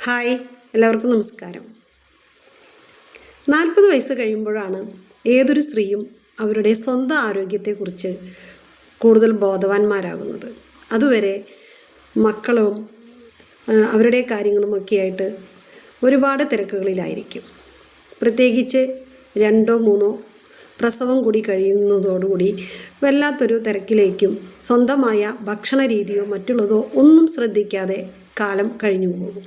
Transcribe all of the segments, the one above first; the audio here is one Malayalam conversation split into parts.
ഹായ്, എല്ലാവർക്കും നമസ്കാരം. 40 വയസ്സ് കഴിയുമ്പോഴാണ് ഏതൊരു സ്ത്രീയും അവരുടെ സ്വന്തം ആരോഗ്യത്തെക്കുറിച്ച് കൂടുതൽ ബോധവാന്മാരാകുന്നത്. അതുവരെ മക്കളും അവരുടെ കാര്യങ്ങളുമൊക്കെയായിട്ട് ഒരുപാട് തിരക്കുകളിലായിരിക്കും. പ്രത്യേകിച്ച് 2 or 3 പ്രസവം കൂടി കഴിയുന്നതോടുകൂടി വല്ലാത്തൊരു തിരക്കിലേക്കും സ്വന്തമായ ഭക്ഷണ രീതിയോ മറ്റുള്ളതോ ഒന്നും ശ്രദ്ധിക്കാതെ കാലം കഴിഞ്ഞു പോകും.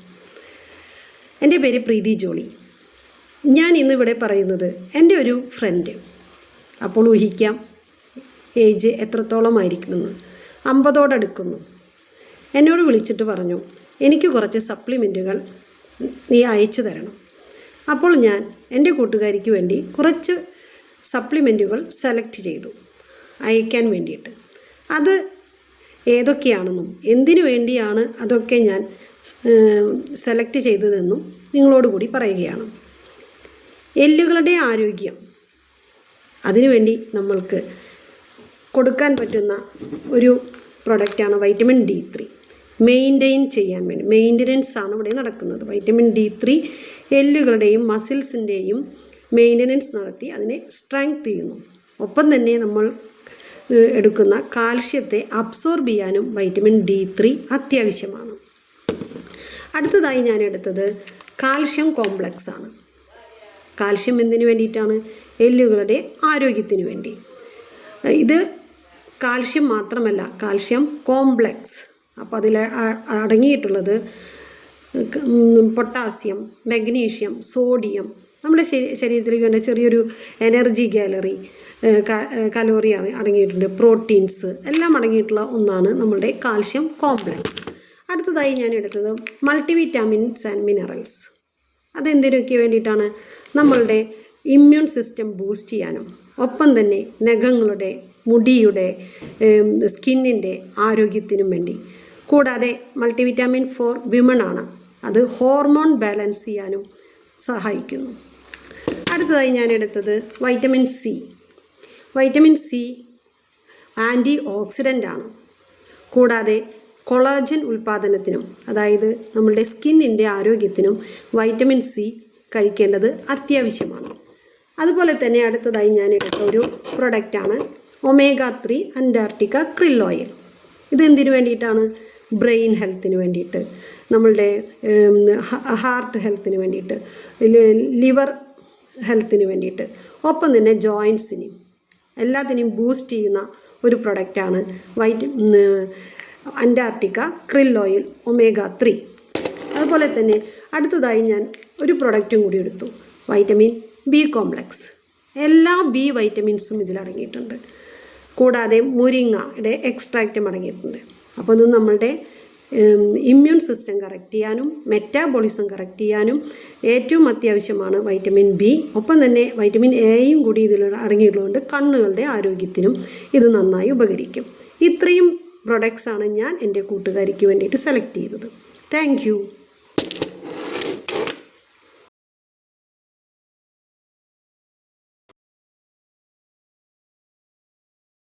എൻ്റെ പേര് പ്രീതി ജോളി. ഞാൻ ഇന്നിവിടെ പറയുന്നത് എൻ്റെ ഒരു ഫ്രണ്ട്, അപ്പോൾ ഊഹിക്കാം ഏജ് എത്രത്തോളമായിരിക്കുമെന്ന്. 50ഓടടുക്കുന്നു. എന്നോട് വിളിച്ചിട്ട് പറഞ്ഞു, എനിക്ക് കുറച്ച് സപ്ലിമെൻറ്റുകൾ നീ അയച്ചു തരണം. അപ്പോൾ ഞാൻ എൻ്റെ കൂട്ടുകാരിക്ക് വേണ്ടി കുറച്ച് സപ്ലിമെൻറ്റുകൾ സെലക്ട് ചെയ്തു അയക്കാൻ വേണ്ടിയിട്ട്. അത് ഏതൊക്കെയാണെന്നും എന്തിനു വേണ്ടിയാണ് അതൊക്കെ ഞാൻ സെലക്ട് ചെയ്തതെന്നും നിങ്ങളോട് കൂടി പറയുകയാണ്. എല്ലുകളുടെ ആരോഗ്യം, അതിനുവേണ്ടി നമ്മൾക്ക് കൊടുക്കാൻ പറ്റുന്ന ഒരു പ്രൊഡക്റ്റാണ് വൈറ്റമിൻ D3. മെയിൻറ്റെയിൻ ചെയ്യാൻ വേണ്ടി, മെയിൻ്റനൻസ് ആണ് ഇവിടെ നടക്കുന്നത്. വൈറ്റമിൻ D3 എല്ലുകളുടെയും മസിൽസിൻ്റെയും മെയിൻ്റനൻസ് നടത്തി അതിനെ സ്ട്രെങ്ത് ചെയ്യുന്നു. ഒപ്പം തന്നെ നമ്മൾ എടുക്കുന്ന കാൽഷ്യത്തെ അബ്സോർബ് ചെയ്യാനും വൈറ്റമിൻ D3 അത്യാവശ്യമാണ്. അടുത്തതായി ഞാൻ എടുത്തത് കാൽഷ്യം കോംപ്ലക്സ് ആണ്. കാൽഷ്യം എന്തിനു വേണ്ടിയിട്ടാണ്? എല്ലുകളുടെ ആരോഗ്യത്തിന് വേണ്ടി. ഇത് കാൽഷ്യം മാത്രമല്ല, കാൽഷ്യം കോംപ്ലക്സ്. അപ്പോൾ അതിൽ അടങ്ങിയിട്ടുള്ളത് പൊട്ടാസ്യം, മഗ്നീഷ്യം, സോഡിയം, നമ്മുടെ ശരീരത്തിലേക്ക് വേണ്ട ചെറിയൊരു എനർജി കലോറിയാണ് അടങ്ങിയിട്ടുണ്ട്. പ്രോട്ടീൻസ് എല്ലാം അടങ്ങിയിട്ടുള്ള ഒന്നാണ് നമ്മളുടെ കാൽഷ്യം കോംപ്ലക്സ്. അടുത്തതായി ഞാൻ എടുത്തത് മൾട്ടിവിറ്റാമിൻസ് ആൻഡ് മിനറൽസ്. അതെന്തിനൊക്കെ വേണ്ടിയിട്ടാണ്? നമ്മളുടെ ഇമ്മ്യൂൺ സിസ്റ്റം ബൂസ്റ്റ് ചെയ്യാനും ഒപ്പം തന്നെ നഖങ്ങളുടെ, മുടിയുടെ, സ്കിന്നിൻ്റെ ആരോഗ്യത്തിനും വേണ്ടി. കൂടാതെ മൾട്ടിവിറ്റാമിൻ ഫോർ വിമൺ ആണ്. അത് ഹോർമോൺ ബാലൻസ് ചെയ്യാനും സഹായിക്കുന്നു. അടുത്തതായി ഞാൻ എടുത്തത് vitamin C. Vitamin C antioxidant ആണ്. കൂടാതെ കൊളാജൻ ഉൽപ്പാദനത്തിനും, അതായത് നമ്മളുടെ സ്കിന്നിൻ്റെ ആരോഗ്യത്തിനും വൈറ്റമിൻ സി കഴിക്കേണ്ടത് അത്യാവശ്യമാണ്. അതുപോലെ തന്നെ അടുത്തതായി ഞാൻ എടുത്ത ഒരു പ്രൊഡക്റ്റാണ് omega-3 അന്റാർട്ടിക്ക krill oil. ഇതെന്തിനു വേണ്ടിയിട്ടാണ്? ബ്രെയിൻ ഹെൽത്തിന് വേണ്ടിയിട്ട്, നമ്മളുടെ ഹാർട്ട് ഹെൽത്തിന് വേണ്ടിയിട്ട്, ലിവർ ഹെൽത്തിന് വേണ്ടിയിട്ട്, ഒപ്പം തന്നെ ജോയിൻസിനെയും എല്ലാത്തിനെയും ബൂസ്റ്റ് ചെയ്യുന്ന ഒരു പ്രൊഡക്റ്റാണ് അന്റാർട്ടിക്ക krill oil omega-3. അതുപോലെ തന്നെ അടുത്തതായി ഞാൻ ഒരു പ്രൊഡക്റ്റും കൂടി എടുത്തു, വൈറ്റമിൻ B കോംപ്ലക്സ്. എല്ലാ B വൈറ്റമിൻസും ഇതിലടങ്ങിയിട്ടുണ്ട്. കൂടാതെ മുരിങ്ങയുടെ എക്സ്ട്രാക്റ്റും അടങ്ങിയിട്ടുണ്ട്. അപ്പോൾ ഇത് നമ്മളുടെ ഇമ്മ്യൂൺ സിസ്റ്റം കറക്റ്റ് ചെയ്യാനും മെറ്റാബോളിസം കറക്റ്റ് ചെയ്യാനും ഏറ്റവും അത്യാവശ്യമാണ് വൈറ്റമിൻ B. ഒപ്പം തന്നെ വൈറ്റമിൻ എയും കൂടി ഇതിൽ അടങ്ങിയിട്ടുള്ളതുകൊണ്ട് കണ്ണുകളുടെ ആരോഗ്യത്തിനും ഇത് നന്നായി ഉപകരിക്കും. ഇത്രയും പ്രൊഡക്ട്സാണ് ഞാൻ എൻ്റെ കൂട്ടുകാരിക്ക് വേണ്ടിയിട്ട് സെലക്ട് ചെയ്തത്. Thank you.